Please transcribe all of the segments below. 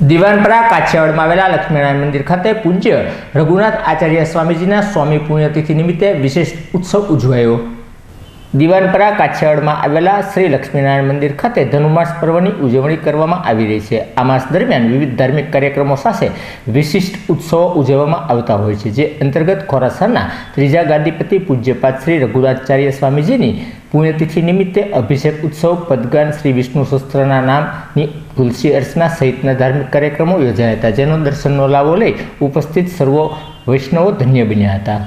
દીવાનપરા કાછિયાવાડમાં આવેલા લક્ષ્મીનારાયણ મંદિર ખાતે પૂજ્ય રઘુનાથ આચાર્ય સ્વામીજીના સ્વામી પુણ્યતિથિ નિમિત્તે વિશેષ ઉત્સવ ઉજવાયો। દીવાનપરા કાછિયાવાડમાં આવેલા શ્રી લક્ષ્મીનારાયણ મંદિર ખાતે ધનુમાસ પર્વની ઉજવણી કરવામાં આવી રહી છે। આ માસ દરમિયાન વિવિધ ધાર્મિક કાર્યક્રમો સાથે વિશિષ્ટ ઉત્સવો ઉજવવામાં આવતા હોય છે, જે અંતર્ગત ખોરાસાના ત્રીજા ગાદીપતિ પૂજ્યપાદ શ્રી રઘુનાથાચાર્ય સ્વામીજીની પુણ્યતિથિ નિમિત્તે અભિષેક ઉત્સવ, પદગાન, શ્રી વિષ્ણુ સહસ્ત્રના નામની તુલસી અર્ચના સહિતના ધાર્મિક કાર્યક્રમો યોજાયા હતા, જેનો દર્શનનો લાભો લઈ ઉપસ્થિત સર્વ વૈષ્ણવો ધન્ય બન્યા હતા।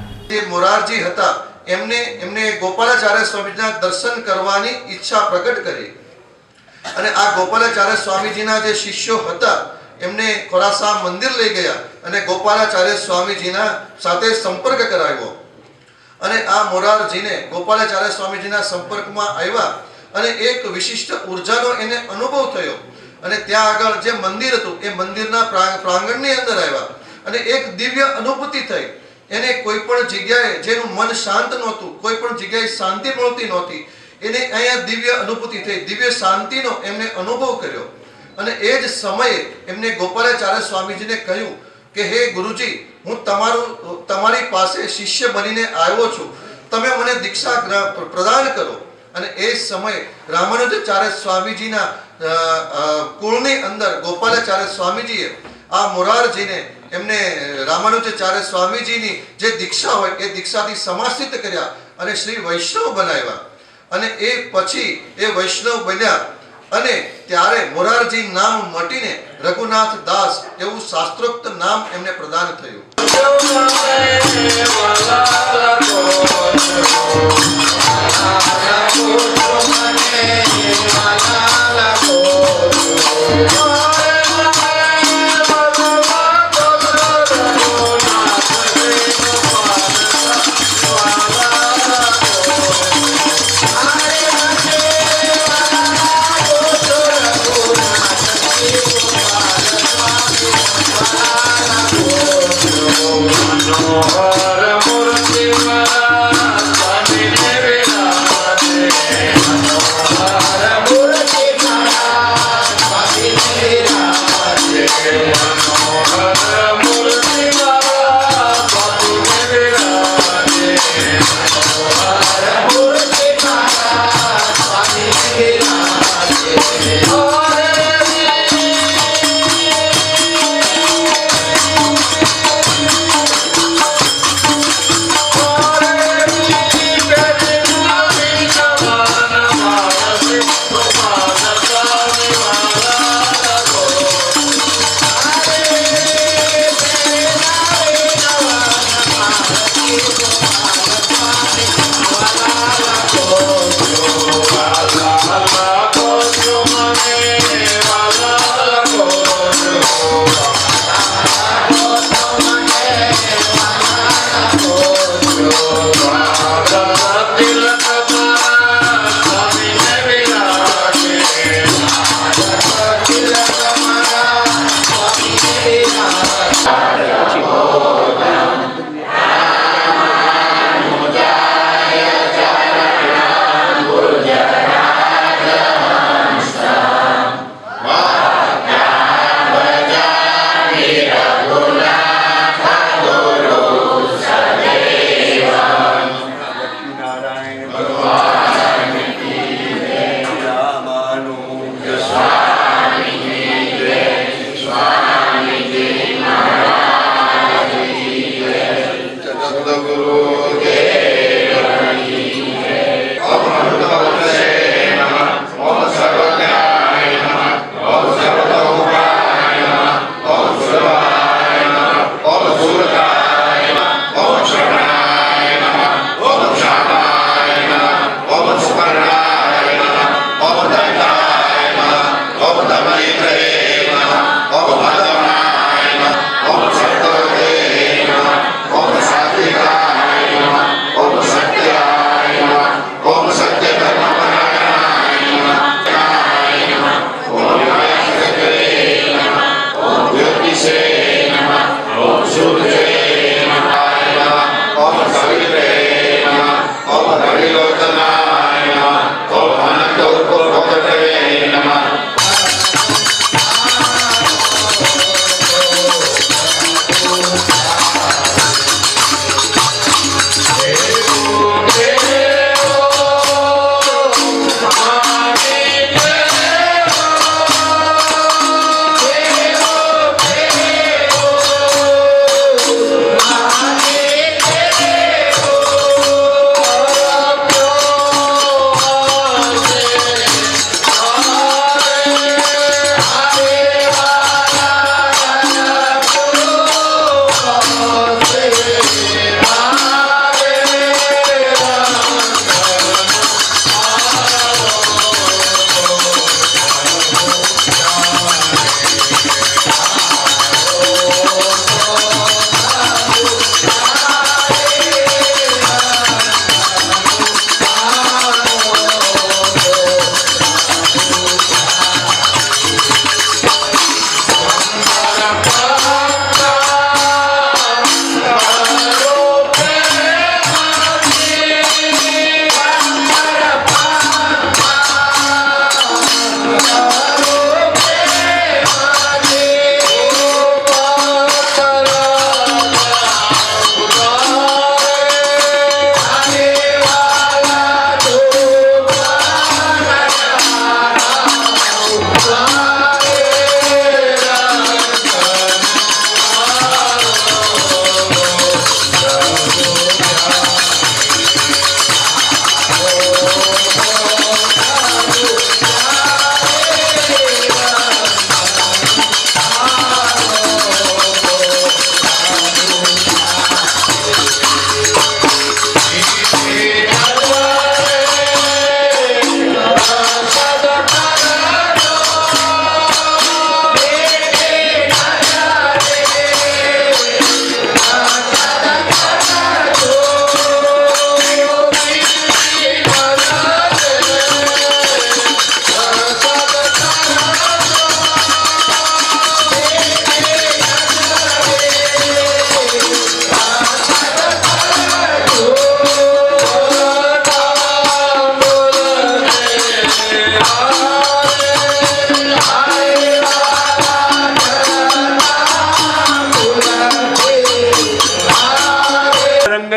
મોરારજી હતા એમને ગોપાલાચાર્ય સ્વામીજીના દર્શન કરવાની ઈચ્છા પ્રગટ કરી અને આ ગોપાલાચાર્ય સ્વામીજીના જે શિષ્યો હતા એમને ખોરાસા મંદિર લઈ ગયા અને ગોપાલાચાર્ય સ્વામીજીના સાથે સંપર્ક કરાવ્યો અને આ મોરારજીને ગોપાલાચાર્ય સ્વામીજીના સંપર્કમાં આવ્યા અને એક વિશિષ્ટ ઉર્જાનો એને અનુભવ થયો અને ત્યાં આગળ જે મંદિર હતું એ મંદિરના પ્રાંગણની અંદર આવ્યા અને એક દિવ્ય અનુભૂતિ થઈ। એને કોઈ પણ જગ્યાએ જેનું મન શાંત નહોતું, કોઈ પણ જગ્યાએ શાંતિ મળતી નહોતી, એને અહીંયા દિવ્ય અનુભૂતિ થઈ, દિવ્ય શાંતિનો એમને અનુભવ કર્યો અને એ જ સમયે એમને ગોપાલાચાર્ય સ્વામીજીને કહ્યું કે હે ગુરુજી, હું તમારી પાસે શિષ્ય બનીને આવ્યો છું, તમે મને દીક્ષા પ્રદાન કરો। અને એ સમયે રામાનુજાચાર્ય સ્વામીજીના કુળની અંદર ગોપાલાચાર્ય સ્વામીજીએ આ મોરારજીને એમને રામાનુજાચાર્ય સ્વામીજીની જે દીક્ષા હોય એ દીક્ષાથી સમાસિત કર્યા અને શ્રી વૈષ્ણવ બનાવ્યા અને એ પછી એ વૈષ્ણવ બન્યા અને ત્યારે મોરારજી નામ મટીને રઘુનાથ દાસ એવું શાસ્ત્રોક્ત નામ એમને પ્રદાન થયું।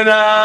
ભોલેનાથ